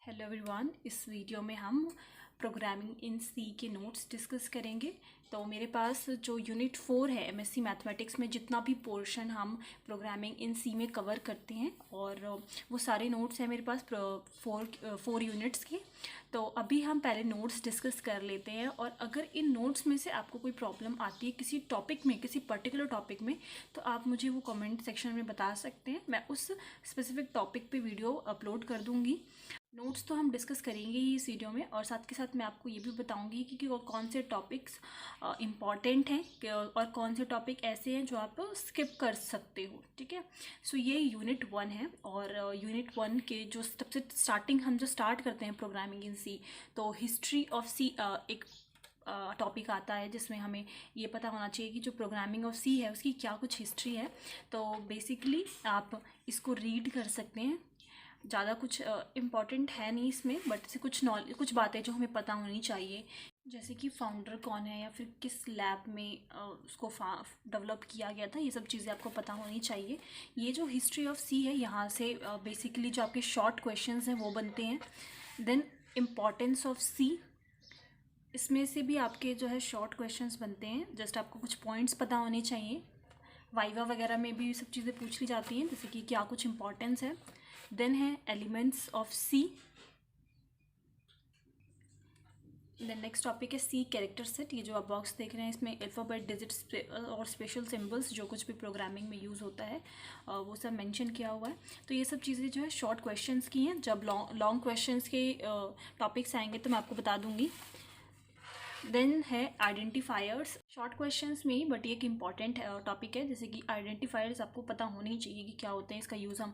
Hello everyone, इस video में हम प्रोग्रामिंग इन सी के नोट्स डिस्कस करेंगे। तो मेरे पास जो यूनिट 4 है एमएससी मैथमेटिक्स में जितना भी पोर्शन हम प्रोग्रामिंग इन सी में कवर करते हैं और वो सारे नोट्स हैं मेरे पास फोर यूनिट्स के। तो अभी हम पहले नोट्स डिस्कस कर लेते हैं और अगर इन नोट्स में से आपको कोई प्रॉब्लम आती है किसी टॉपिक में, किसी पर्टिकुलर टॉपिक में, तो आप मुझे वो कमेंट सेक्शन में बता सकते हैं। मैं उस स्पेसिफिक टॉपिक पे वीडियो अपलोड कर दूँगी। नोट्स तो हम डिस्कस करेंगे ही इस वीडियो में और साथ के साथ मैं आपको ये भी बताऊंगी कि कौन से टॉपिक्स इम्पॉर्टेंट हैं और कौन से टॉपिक ऐसे हैं जो आप स्किप कर सकते हो। ठीक है, सो ये यूनिट 1 है और यूनिट 1 के जो सबसे स्टार्टिंग हम जो स्टार्ट करते हैं प्रोग्रामिंग इन सी, तो हिस्ट्री ऑफ सी एक टॉपिक आता है जिसमें हमें ये पता होना चाहिए कि जो प्रोग्रामिंग ऑफ सी है उसकी क्या कुछ हिस्ट्री है। तो बेसिकली आप इसको रीड कर सकते हैं। ज़्यादा कुछ इम्पॉर्टेंट है नहीं इसमें, बट इससे कुछ बातें जो हमें पता होनी चाहिए, जैसे कि फाउंडर कौन है या फिर किस लैब में उसको डेवलप किया गया था, ये सब चीज़ें आपको पता होनी चाहिए। ये जो हिस्ट्री ऑफ सी है, यहाँ से बेसिकली जो आपके शॉर्ट क्वेश्चंस हैं वो बनते हैं। देन इम्पॉर्टेंस ऑफ सी, इसमें से भी आपके जो है शॉर्ट क्वेश्चंस बनते हैं। जस्ट आपको कुछ पॉइंट्स पता होने चाहिए। वाइवा वगैरह में भी सब चीज़ें पूछ ली जाती हैं, जैसे कि क्या कुछ इंपॉर्टेंस है। देन है elements of C. Then next topic है सी कैरेक्टर सेट। ये जो आप बॉक्स देख रहे हैं इसमें अल्फ़ाबेट, डिजिट्स और स्पेशल सिंबल्स जो कुछ भी प्रोग्रामिंग में यूज़ होता है वो सब मेंशन किया हुआ है। तो ये सब चीज़ें जो है शॉर्ट क्वेश्चंस की हैं। जब लॉन्ग क्वेश्चंस के टॉपिक्स आएंगे तो मैं आपको बता दूंगी। देन है आइडेंटिफायर्स, शॉर्ट क्वेश्चंस में ही, बट ये एक इम्पॉर्टेंट टॉपिक है। जैसे कि आइडेंटिफायर्स आपको पता होने ही चाहिए कि क्या होते हैं, इसका यूज़ हम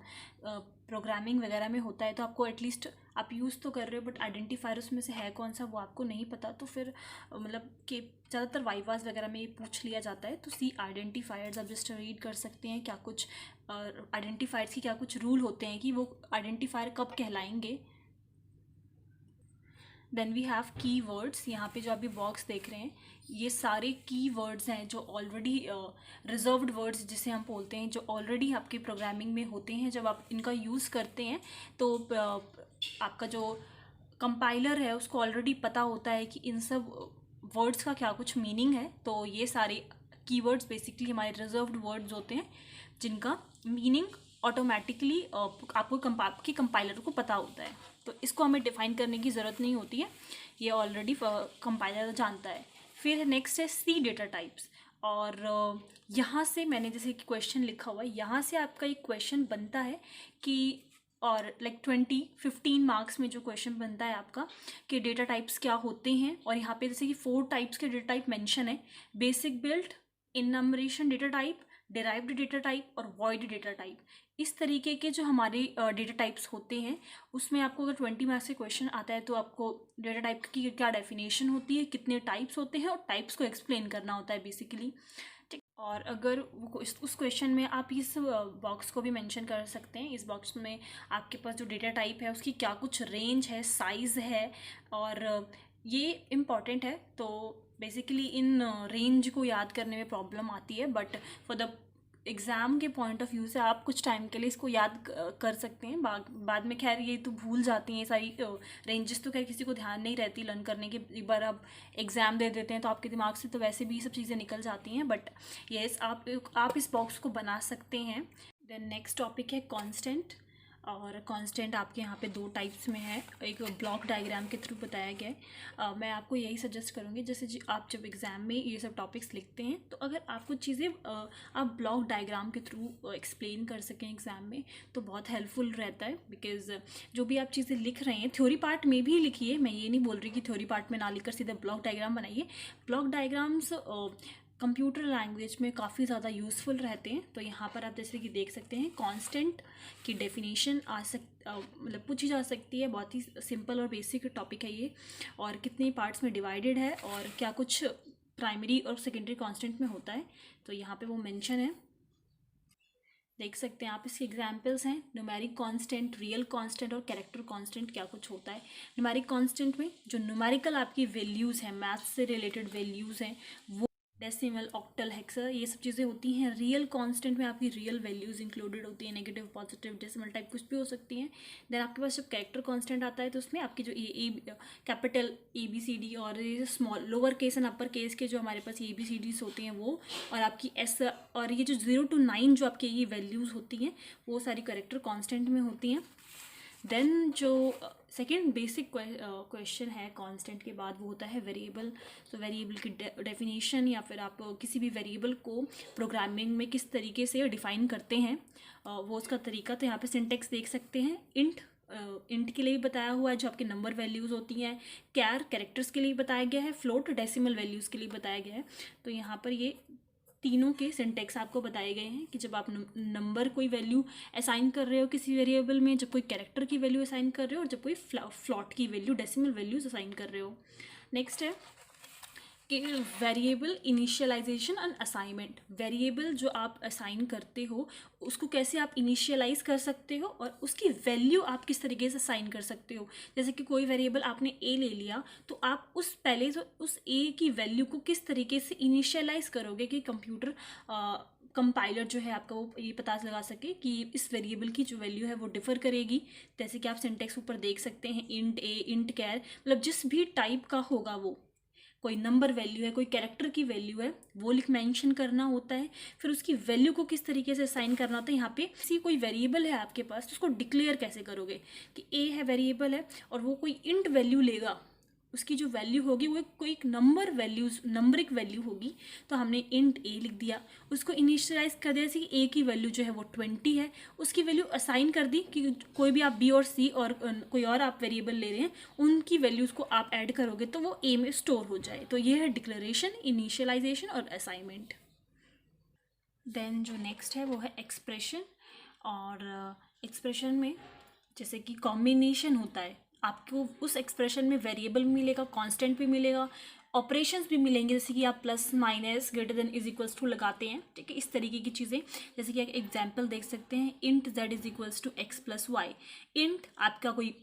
प्रोग्रामिंग वगैरह में होता है तो आपको एटलीस्ट आप यूज़ तो कर रहे हो, बट आइडेंटिफायर उसमें से है कौन सा वो आपको नहीं पता, तो फिर मतलब कि ज़्यादातर वाइवास वगैरह में ये पूछ लिया जाता है। तो सी आइडेंटिफायर्स आप जस्ट रीड कर सकते हैं क्या कुछ आइडेंटिफायर्स की क्या कुछ रूल होते हैं कि वो आइडेंटिफायर कब कहलाएंगे। देन वी हैव की वर्ड्स। यहाँ पे जो अभी बॉक्स देख रहे हैं ये सारे की वर्ड्स हैं जो ऑलरेडी रिजर्व्ड वर्ड्स जिसे हम बोलते हैं, जो ऑलरेडी आपके प्रोग्रामिंग में होते हैं। जब आप इनका यूज़ करते हैं तो आपका जो कंपाइलर है उसको ऑलरेडी पता होता है कि इन सब वर्ड्स का क्या कुछ मीनिंग है। तो ये सारे कीवर्ड्स बेसिकली हमारे रिजर्व्ड वर्ड्स होते हैं जिनका मीनिंग ऑटोमेटिकली आपकी कंपाइलर को पता होता है। तो इसको हमें डिफाइन करने की ज़रूरत नहीं होती है, ये ऑलरेडी कंपाइलर जानता है। फिर नेक्स्ट है सी डेटा टाइप्स। और यहाँ से मैंने जैसे कि क्वेश्चन लिखा हुआ है, यहाँ से आपका एक क्वेश्चन बनता है कि और लाइक 15 मार्क्स में जो क्वेश्चन बनता है आपका कि डेटा टाइप्स क्या होते हैं। और यहाँ पे जैसे कि 4 टाइप्स के डेटा टाइप मेंशन है: basic, built, enumeration data type, derived data type और वॉइड डेटा टाइप। इस तरीके के जो हमारे डेटा टाइप्स होते हैं उसमें आपको अगर 20 मार्क्स से क्वेश्चन आता है तो आपको डेटा टाइप की क्या डेफिनेशन होती है, कितने टाइप्स होते हैं और टाइप्स को एक्सप्लेन करना होता है बेसिकली। ठीक, और अगर उस क्वेश्चन में आप इस बॉक्स को भी मेंशन कर सकते हैं। इस बॉक्स में आपके पास जो डेटा टाइप है उसकी क्या कुछ रेंज है, साइज़ है, और ये इम्पॉर्टेंट है। तो बेसिकली इन रेंज को याद करने में प्रॉब्लम आती है, बट फॉर द एग्ज़ाम के पॉइंट ऑफ व्यू से आप कुछ टाइम के लिए इसको याद कर सकते हैं। बाद में खैर ये तो भूल जाती हैं सारी रेंजेस, तो खैर किसी को ध्यान नहीं रहती लर्न करने के। एक बार आप एग्ज़ाम दे देते हैं तो आपके दिमाग से तो वैसे भी सब चीज़ें निकल जाती हैं, बट येस आप इस बॉक्स को बना सकते हैं। देन नेक्स्ट टॉपिक है कांस्टेंट। और कांस्टेंट आपके यहाँ पे 2 टाइप्स में है, एक ब्लॉक डायग्राम के थ्रू बताया गया है। मैं आपको यही सजेस्ट करूँगी, जैसे आप जब एग्ज़ाम में ये सब टॉपिक्स लिखते हैं तो अगर आप कुछ चीज़ें आप ब्लॉक डायग्राम के थ्रू एक्सप्लेन कर सकें एग्ज़ाम में तो बहुत हेल्पफुल रहता है। बिकॉज़ जो भी आप चीज़ें लिख रहे हैं थ्योरी पार्ट में भी लिखिए, मैं ये नहीं बोल रही कि थ्योरी पार्ट में ना लिखकर सीधे ब्लॉक डायग्राम बनाइए। ब्लॉक डायग्राम्स कंप्यूटर लैंग्वेज में काफ़ी ज़्यादा यूज़फुल रहते हैं। तो यहाँ पर आप जैसे कि देख सकते हैं कांस्टेंट की डेफिनेशन मतलब पूछी जा सकती है। बहुत ही सिंपल और बेसिक टॉपिक है ये, और कितने पार्ट्स में डिवाइडेड है और क्या कुछ प्राइमरी और सेकेंडरी कांस्टेंट में होता है, तो यहाँ पे वो मेंशन है। देख सकते हैं आप, इसके एग्जाम्पल्स हैं न्यूमेरिक कांस्टेंट, रियल कांस्टेंट और कैरेक्टर कांस्टेंट क्या कुछ होता है। न्यूमेरिक कांस्टेंट में जो न्यूमेरिकल आपकी वैल्यूज़ हैं, मैथ्स से रिलेटेड वैल्यूज़ हैं, डेसिमल, ऑक्टल, हेक्सा, ये सब चीज़ें होती हैं। रियल कांस्टेंट में आपकी रियल वैल्यूज़ इंक्लूडेड होती हैं, नेगेटिव, पॉजिटिव, डेसिमल टाइप कुछ भी हो सकती हैं। देन आपके पास जब कैरेक्टर कांस्टेंट आता है तो उसमें आपकी जो कैपिटल ABCD और ये small lower case and upper case के जो हमारे पास ABCDs होती हैं वो, और आपकी S और ये जो 0 to 9 जो आपके ये वैल्यूज़ होती हैं वो सारी कैरेक्टर कांस्टेंट में होती हैं। देन जो सेकेंड बेसिक क्वेश्चन है कांस्टेंट के बाद वो होता है वेरिएबल। तो वेरिएबल की डेफिनेशन या फिर आप किसी भी वेरिएबल को प्रोग्रामिंग में किस तरीके से डिफाइन करते हैं वो उसका तरीका। तो यहाँ पे सिंटेक्स देख सकते हैं। इंट के लिए भी बताया हुआ है जो आपके नंबर वैल्यूज़ होती हैं, कैरेक्टर्स के लिए बताया गया है, फ्लोट डेसिमल वैल्यूज़ के लिए बताया गया है। तो यहाँ पर ये तीनों के सिंटेक्स आपको बताए गए हैं कि जब आप नंबर कोई वैल्यू असाइन कर रहे हो किसी वेरिएबल में, जब कोई कैरेक्टर की वैल्यू असाइन कर रहे हो, और जब कोई फ्लॉट की वैल्यू डेसिमल वैल्यूज असाइन कर रहे हो। नेक्स्ट है कि variable initialisation and assignment. Variable जो आप असाइन करते हो उसको कैसे आप इनिशियलाइज कर सकते हो और उसकी वैल्यू आप किस तरीके से असाइन कर सकते हो। जैसे कि कोई वेरिएबल आपने ए ले लिया तो आप उस ए की वैल्यू को किस तरीके से इनिशियलाइज करोगे कि कंप्यूटर कंपाइलर जो है आपका वो ये पता लगा सके कि इस वेरिएबल की जो वैल्यू है वो डिफर करेगी। जैसे कि आप सिंटेक्स ऊपर देख सकते हैं, इंट ए, इंट कैर, मतलब जिस भी टाइप का होगा वो, कोई नंबर वैल्यू है, कोई कैरेक्टर की वैल्यू है, वो मेंशन करना होता है। फिर उसकी वैल्यू को किस तरीके से असाइन करना होता है। यहाँ पे किसी कोई वेरिएबल है आपके पास तो उसको डिक्लेयर कैसे करोगे कि ए है वेरिएबल है और वो कोई इंट वैल्यू लेगा, उसकी जो वैल्यू होगी वो कोई एक नंबरिक वैल्यू होगी। तो हमने इंट ए लिख दिया, उसको इनिशियलाइज कर दिया। जैसे कि ए की वैल्यू जो है वो 20 है, उसकी वैल्यू असाइन कर दी कि कोई भी आप बी और सी और कोई और आप वेरिएबल ले रहे हैं उनकी वैल्यूज़ को आप ऐड करोगे तो वो ए में स्टोर हो जाए। तो ये है डिक्लेरेशन, इनिशियलाइजेशन और असाइनमेंट। देन जो नेक्स्ट है वो है एक्सप्रेशन। और एक्सप्रेशन में जैसे कि कॉम्बिनेशन होता है, आपको उस एक्सप्रेशन में वेरिएबल भी मिलेगा, कांस्टेंट भी मिलेगा, ऑपरेशंस भी मिलेंगे। जैसे कि आप plus minus greater than is equals to लगाते हैं, ठीक है, इस तरीके की चीज़ें। जैसे कि एक एग्जांपल देख सकते हैं, int z is equals to x plus y. Int आपका कोई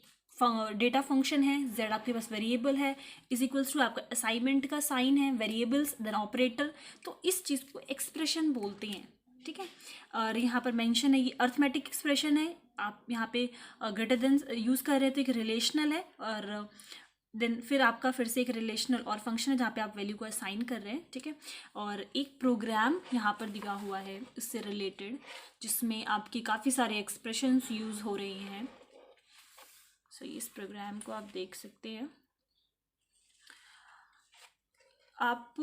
डेटा फंक्शन है, z आपके पास वेरिएबल है, इज इक्वल्स टू आपका असाइनमेंट का साइन है, वेरिएबल्स देन ऑपरेटर। तो इस चीज़ को एक्सप्रेशन बोलते हैं, ठीक है। और यहाँ पर मेंशन है ये अर्थमेटिक एक्सप्रेशन है, आप यहाँ पे ग्रेटर देन यूज़ कर रहे थे, एक रिलेशनल है, और देन फिर आपका फिर से एक रिलेशनल और फंक्शन है जहाँ पे आप वैल्यू को असाइन कर रहे हैं, ठीक है। और एक प्रोग्राम यहाँ पर दिया हुआ है इससे रिलेटेड जिसमें आपकी काफ़ी सारे एक्सप्रेशंस यूज़ हो रही हैं। सो इस प्रोग्राम को आप देख सकते हैं। आप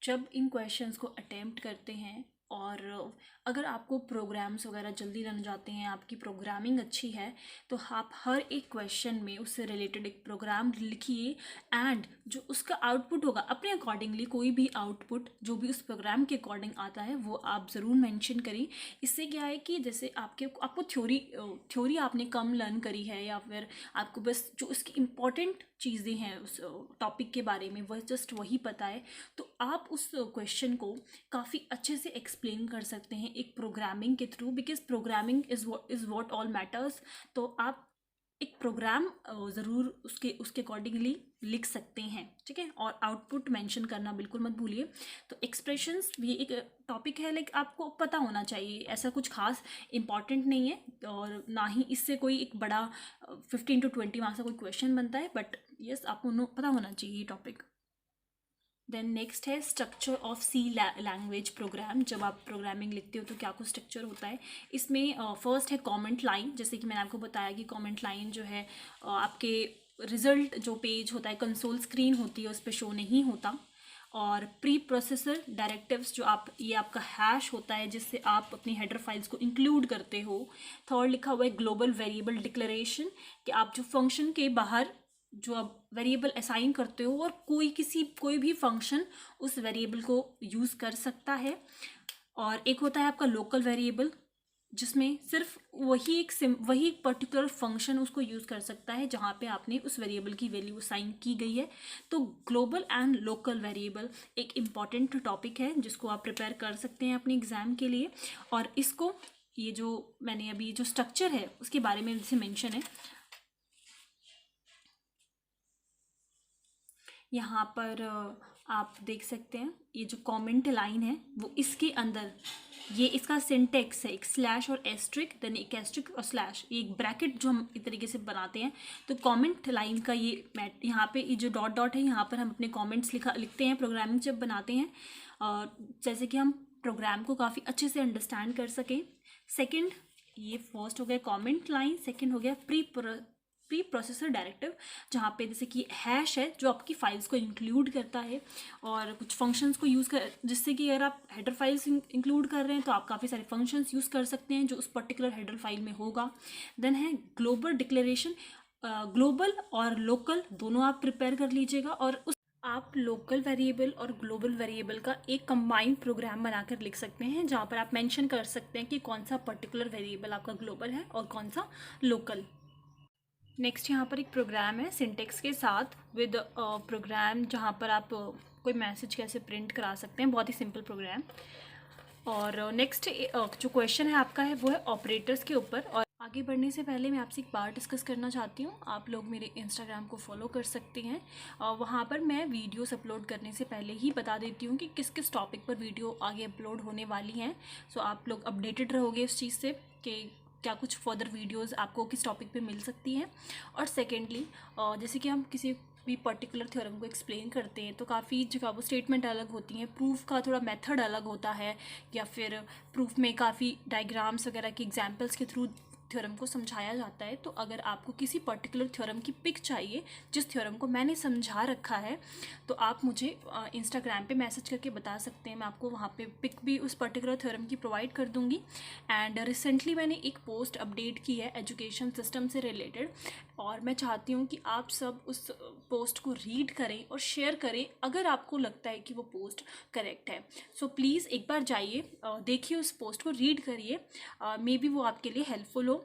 जब इन क्वेश्चंस को अटेम्प्ट करते हैं और अगर आपको प्रोग्राम्स वगैरह जल्दी रन जाते हैं, आपकी प्रोग्रामिंग अच्छी है, तो आप हर एक क्वेश्चन में उससे रिलेटेड एक प्रोग्राम लिखिए एंड जो उसका आउटपुट होगा अपने अकॉर्डिंगली, कोई भी आउटपुट जो भी उस प्रोग्राम के अकॉर्डिंग आता है वो आप ज़रूर मेंशन करें। इससे क्या है कि जैसे आपको थ्योरी आपने कम लर्न करी है या फिर आपको बस जो उसकी इम्पॉर्टेंट चीज़ें हैं उस टॉपिक के बारे में वह जस्ट वही पता है, तो आप उस क्वेश्चन को काफ़ी अच्छे से एक्सप्लेन कर सकते हैं एक प्रोग्रामिंग के through, because programming is what all matters. तो आप एक प्रोग्राम ज़रूर उसके अकॉर्डिंगली लिख सकते हैं, ठीक है। और आउटपुट मेंशन करना बिल्कुल मत भूलिए। तो एक्सप्रेशंस ये एक टॉपिक है, लाइक आपको पता होना चाहिए, ऐसा कुछ खास इंपॉर्टेंट नहीं है और ना ही इससे कोई एक बड़ा 15 to 20 मार्क्स का कोई क्वेश्चन बनता है, बट यस आपको पता होना चाहिए ये टॉपिक। देन नेक्स्ट है structure of C language program. जब आप प्रोग्रामिंग लिखते हो तो क्या कुछ स्ट्रक्चर होता है इसमें। फर्स्ट है कमेंट लाइन। जैसे कि मैंने आपको बताया कि कमेंट लाइन जो है आपके रिजल्ट जो पेज होता है, कंसोल स्क्रीन होती है, उस पर शो नहीं होता। और प्री प्रोसेसर डायरेक्टिव्स जो ये आपका हैश होता है जिससे आप अपनी हेडर फाइल्स को इंक्लूड करते हो। थर्ड लिखा हुआ है ग्लोबल वेरिएबल डिक्लेरेशन, कि आप जो फंक्शन के बाहर जो आप वेरिएबल असाइन करते हो और कोई भी फंक्शन उस वेरिएबल को यूज़ कर सकता है। और एक होता है आपका लोकल वेरिएबल जिसमें सिर्फ वही पर्टिकुलर फंक्शन उसको यूज़ कर सकता है जहाँ पे आपने उस वेरिएबल की वैल्यू असाइन की गई है। तो ग्लोबल एंड लोकल वेरिएबल एक इम्पॉर्टेंट टॉपिक है जिसको आप प्रिपेयर कर सकते हैं अपने एग्ज़ाम के लिए। और इसको ये जो मैंने अभी जो स्ट्रक्चर है उसके बारे में जैसे मेंशन है यहाँ पर आप देख सकते हैं ये जो कमेंट लाइन है वो इसके अंदर, ये इसका सिंटेक्स है, एक स्लैश और एस्ट्रिक, देन एक एस्ट्रिक और स्लैश, एक ब्रैकेट जो हम इस तरीके से बनाते हैं। तो कमेंट लाइन का ये यहाँ पे ये जो डॉट डॉट है, यहाँ पर हम अपने कमेंट्स लिखते हैं प्रोग्रामिंग जब बनाते हैं, जैसे कि हम प्रोग्राम को काफ़ी अच्छे से अंडरस्टैंड कर सकें। सेकेंड, ये फर्स्ट हो गया कमेंट लाइन, सेकेंड हो गया प्री प्रोसेसर डायरेक्टिव, जहाँ पे जैसे कि हैश है जो आपकी फाइल्स को इंक्लूड करता है, और कुछ फंक्शंस को यूज़ कर, जिससे कि अगर आप हेडर फाइल्स इंक्लूड कर रहे हैं तो आप काफ़ी सारे फंक्शंस यूज़ कर सकते हैं जो उस पर्टिकुलर हेडर फाइल में होगा। देन है ग्लोबल डिक्लेरेशन, ग्लोबल और लोकल दोनों आप प्रिपेयर कर लीजिएगा, और उस आप लोकल वेरिएबल और ग्लोबल वेरिएबल का एक कंबाइंड प्रोग्राम बनाकर लिख सकते हैं, जहाँ पर आप मेंशन कर सकते हैं कि कौन सा पर्टिकुलर वेरिएबल आपका ग्लोबल है और कौन सा लोकल। नेक्स्ट यहाँ पर एक प्रोग्राम है सिंटेक्स के साथ विद प्रोग्राम, जहाँ पर आप कोई मैसेज कैसे प्रिंट करा सकते हैं, बहुत ही सिंपल प्रोग्राम। और नेक्स्ट जो क्वेश्चन है आपका है वो है ऑपरेटर्स के ऊपर। और आगे बढ़ने से पहले मैं आपसे एक बात डिस्कस करना चाहती हूँ, आप लोग मेरे इंस्टाग्राम को फॉलो कर सकते हैं, वहाँ पर मैं वीडियोस अपलोड करने से पहले ही बता देती हूँ कि किस किस टॉपिक पर वीडियो आगे अपलोड होने वाली हैं। सो आप लोग अपडेटेड रहोगे इस चीज़ से कि क्या कुछ फर्दर वीडियोस आपको किस टॉपिक पे मिल सकती हैं। और सेकेंडली, जैसे कि हम किसी भी पर्टिकुलर थ्योरम को एक्सप्लेन करते हैं तो काफ़ी जगह वो स्टेटमेंट अलग होती हैं, प्रूफ का थोड़ा मेथड अलग होता है, या फिर प्रूफ में काफ़ी डायग्राम्स वगैरह के एग्जांपल्स के थ्रू थ्योरम को समझाया जाता है। तो अगर आपको किसी पर्टिकुलर थ्योरम की पिक चाहिए जिस थ्योरम को मैंने समझा रखा है, तो आप मुझे इंस्टाग्राम पे मैसेज करके बता सकते हैं, मैं आपको वहाँ पे पिक भी उस पर्टिकुलर थ्योरम की प्रोवाइड कर दूँगी। एंड रिसेंटली मैंने एक पोस्ट अपडेट की है एजुकेशन सिस्टम से रिलेटेड, और मैं चाहती हूँ कि आप सब उस पोस्ट को रीड करें और शेयर करें अगर आपको लगता है कि वो पोस्ट करेक्ट है। सो प्लीज़ एक बार जाइए, देखिए उस पोस्ट को, रीड करिए, मे बी वो आपके लिए हेल्पफुल हो।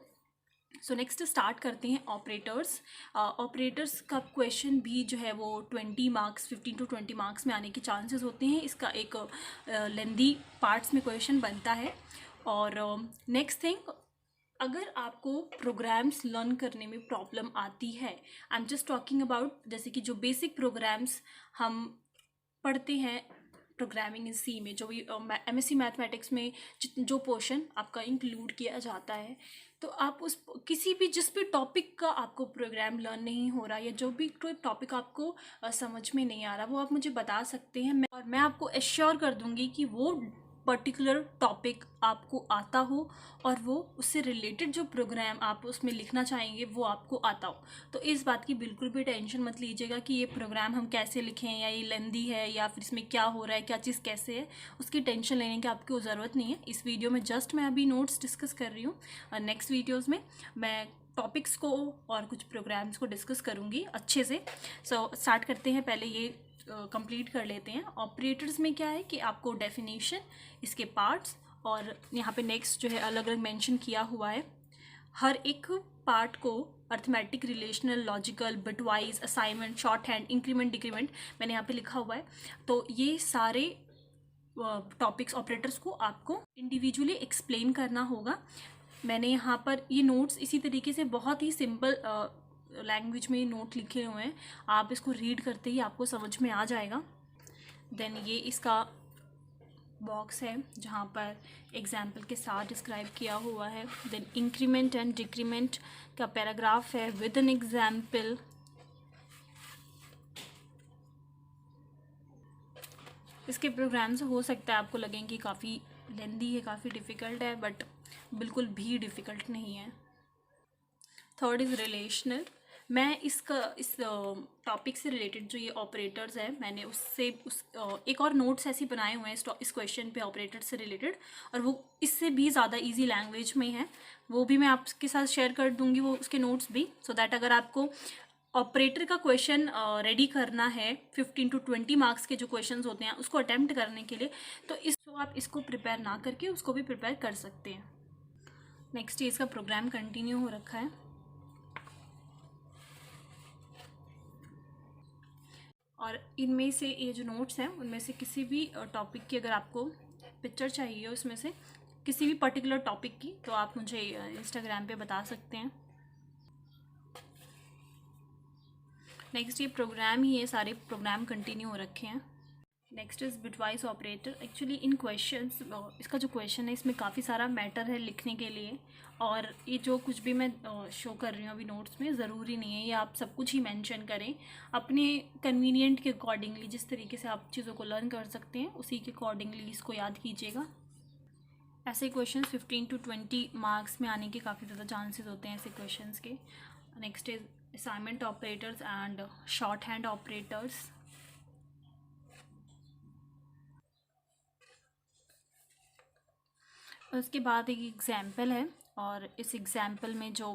सो नेक्स्ट स्टार्ट करते हैं ऑपरेटर्स। ऑपरेटर्स का क्वेश्चन भी जो है वो 20 मार्क्स, 15 to 20 मार्क्स में आने के चांसेस होते हैं। इसका एक लेंदी पार्ट्स में क्वेश्चन बनता है। और नेक्स्ट थिंग, अगर आपको प्रोग्राम्स लर्न करने में प्रॉब्लम आती है, I am just talking about जैसे कि जो बेसिक प्रोग्राम्स हम पढ़ते हैं प्रोग्रामिंग इन सी में, जो भी एमएससी मैथमेटिक्स में जो पोर्शन आपका इंक्लूड किया जाता है, तो आप उस किसी भी जिस भी टॉपिक का आपको प्रोग्राम लर्न नहीं हो रहा, या जो भी कोई टॉपिक आपको समझ में नहीं आ रहा, वो आप मुझे बता सकते हैं, और मैं आपको एश्योर कर दूंगी कि वो पर्टिकुलर टॉपिक आपको आता हो और वो उससे रिलेटेड जो प्रोग्राम आप उसमें लिखना चाहेंगे वो आपको आता हो। तो इस बात की बिल्कुल भी टेंशन मत लीजिएगा कि ये प्रोग्राम हम कैसे लिखें, या ये लेंदी है, या फिर इसमें क्या हो रहा है, क्या चीज़ कैसे है, उसकी टेंशन लेने की आपको ज़रूरत नहीं है। इस वीडियो में जस्ट मैं अभी नोट्स डिस्कस कर रही हूँ, और नेक्स्ट वीडियोज़ में मैं टॉपिक्स को और कुछ प्रोग्राम्स को डिस्कस करूँगी अच्छे से। सो स्टार्ट करते हैं, पहले ये कंप्लीट कर लेते हैं। ऑपरेटर्स में क्या है कि आपको डेफिनेशन, इसके पार्ट्स, और यहाँ पे नेक्स्ट जो है अलग अलग मेंशन किया हुआ है, हर एक पार्ट को arithmetic, relational, logical, bitwise, assignment, short hand, increment, decrement मैंने यहाँ पे लिखा हुआ है। तो ये सारे टॉपिक्स, ऑपरेटर्स को आपको इंडिविजुअली एक्सप्लेन करना होगा। मैंने यहाँ पर ये नोट्स इसी तरीके से बहुत ही सिंपल लैंग्वेज में नोट लिखे हुए हैं, आप इसको रीड करते ही आपको समझ में आ जाएगा। देन ये इसका बॉक्स है जहाँ पर एग्जाम्पल के साथ डिस्क्राइब किया हुआ है। देन इंक्रीमेंट एंड डिक्रीमेंट का पैराग्राफ है विद एन एग्जाम्पल। इसके प्रोग्राम्स हो सकता है आपको लगें कि काफ़ी लेंदी है, काफ़ी डिफ़िकल्ट है, बट बिल्कुल भी डिफ़िकल्ट नहीं है। Third is relational. मैं इस टॉपिक से रिलेटेड जो ये ऑपरेटर्स है, मैंने एक और नोट्स ऐसे बनाए हुए हैं इस क्वेश्चन पे ऑपरेटर से रिलेटेड, और वो इससे भी ज़्यादा इजी लैंग्वेज में है, वो भी मैं आपके साथ शेयर कर दूँगी, वो उसके नोट्स भी, सो दैट अगर आपको ऑपरेटर का क्वेश्चन रेडी करना है 15 to 20 मार्क्स के जो क्वेश्चंस होते हैं उसको अटेम्प्ट करने के लिए, तो आप इसको प्रिपेयर ना करके उसको भी प्रिपेयर कर सकते हैं। नेक्स्ट ये इसका प्रोग्राम कंटिन्यू हो रखा है, और इनमें से ये जो नोट्स हैं उनमें से किसी भी टॉपिक की अगर आपको पिक्चर चाहिए उसमें से किसी भी पर्टिकुलर टॉपिक की, तो आप मुझे इंस्टाग्राम पे बता सकते हैं। नेक्स्ट ये प्रोग्राम ही है, सारे प्रोग्राम कंटिन्यू हो रखे हैं। Next is bitwise operator. Actually in questions, इसका जो क्वेश्चन है इसमें काफ़ी सारा मैटर है लिखने के लिए, और ये जो कुछ भी मैं शो कर रही हूँ अभी नोट्स में, ज़रूरी नहीं है ये आप सब कुछ ही मेंशन करें। अपने कन्वीनियंट के अकॉर्डिंगली, जिस तरीके से आप चीज़ों को लर्न कर सकते हैं उसी के अकॉर्डिंगली इसको याद कीजिएगा। ऐसे क्वेश्चन 15 to 20 मार्क्स में आने के काफ़ी ज़्यादा चांसेस होते हैं ऐसे क्वेश्चंस के। Next is assignment operators and short hand operators. उसके बाद एक एग्जाम्पल है, और इस एग्जाम्पल में जो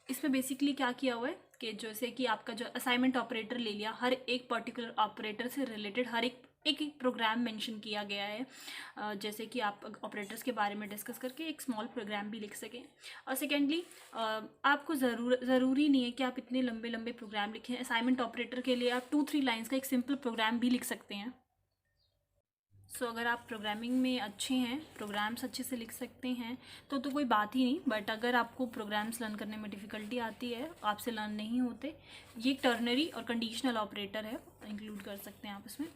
इसमें बेसिकली क्या किया हुआ है कि जैसे कि आपका जो असाइनमेंट ऑपरेटर ले लिया, हर एक पर्टिकुलर ऑपरेटर से रिलेटेड हर एक प्रोग्राम मेंशन किया गया है, जैसे कि आप ऑपरेटर्स के बारे में डिस्कस करके एक स्मॉल प्रोग्राम भी लिख सकें। और सेकेंडली आपको ज़रूरी नहीं है कि आप इतने लंबे लंबे प्रोग्राम लिखें। असाइनमेंट ऑपरेटर के लिए आप 2-3 लाइन्स का एक सिंपल प्रोग्राम भी लिख सकते हैं। सो अगर आप प्रोग्रामिंग में अच्छे हैं, प्रोग्राम्स अच्छे से लिख सकते हैं तो कोई बात ही नहीं। बट अगर आपको प्रोग्राम्स लर्न करने में डिफ़िकल्टी आती है, आपसे लर्न नहीं होते, ये टर्नरी और कंडीशनल ऑपरेटर है, इंक्लूड कर सकते हैं आप इसमें।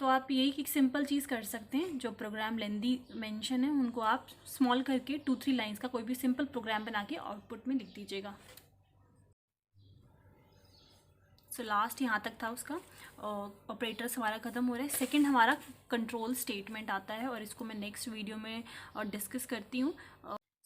तो आप यही एक सिंपल चीज़ कर सकते हैं, जो प्रोग्राम लेंदी मेंशन है उनको आप स्मॉल करके 2-3 लाइन्स का कोई भी सिंपल प्रोग्राम बना के आउटपुट में लिख दीजिएगा। सो लास्ट यहाँ तक था उसका। ऑपरेटर्स हमारा ख़त्म हो रहा है। सेकंड हमारा कंट्रोल स्टेटमेंट आता है, और इसको मैं नेक्स्ट वीडियो में डिस्कस करती हूँ।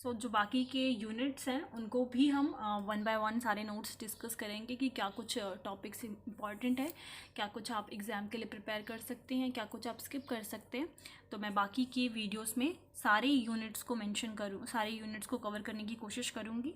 सो जो बाकी के यूनिट्स हैं उनको भी हम 1 by 1 सारे नोट्स डिस्कस करेंगे कि क्या कुछ टॉपिक्स इंपॉर्टेंट है, क्या कुछ आप एग्ज़ाम के लिए प्रिपेयर कर सकते हैं, क्या कुछ आप स्किप कर सकते हैं। तो मैं बाकी की वीडियोस में सारे यूनिट्स को मेंशन करूँ, सारे यूनिट्स को कवर करने की कोशिश करूँगी।